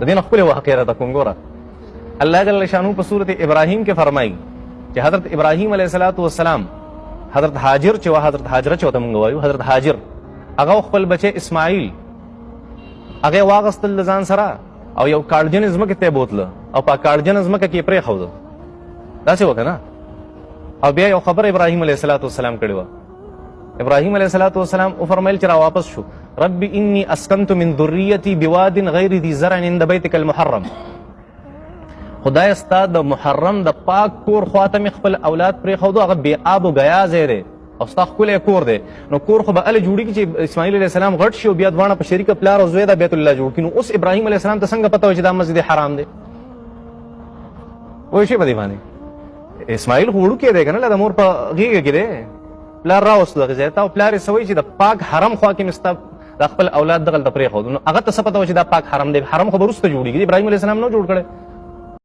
د دین خپل واقعه را کوم ګوره الله جل شانو په سورۃ ابراهیم کې فرمایي چې حضرت ابراهیم علیه السلام حضرت هاجر چې حضرت هاجره چې وته مونږ وایو حضرت هاجر هغه خپل بچی اسماعیل هغه واغستل ځان سره او یو کارډجن ازمکه ته بوتله او په کارډجن ازمکه کې پرې خو دا څه وکنه او بیا یو خبر ابراهیم علیه السلام کړي و ابراهیم علیه السلام او فرمایل چې را واپس شو رب انی اسکنت من ذریتی بواد غیر ذی زرع عند بیتک المحرم خدای استاد د محرم د پاک کور خواته مې خپل اولاد پرې خو هغه بے آب و گیا زیره او ستا ښکلی کور دی نو کور خو به هله جوړېږي چې اسماعیل علیه السلام غټ شي او بیا دواړه په شریکه پلار او زوی دا بیت الله جوړ کړي نو اوس ابراهیم علیه السلام ته څنګه پته وه چې دا مسجد حرام دی پوه شوې په دې باندې اسماعیل خو وړوکی دی که نه د مور په غېږه کې دی پلار راوستو دغې ځای ته او پلار یې څه وایي چې د پاک حرم خوا کې مې ستا د خپل اولاد دغلته پرېښودو نو هغه ته څه پته وه چې دا پاک حرم دی حرم خو به وروسته جوړېږي ابراهیم علیه السلام نه جوړ کړی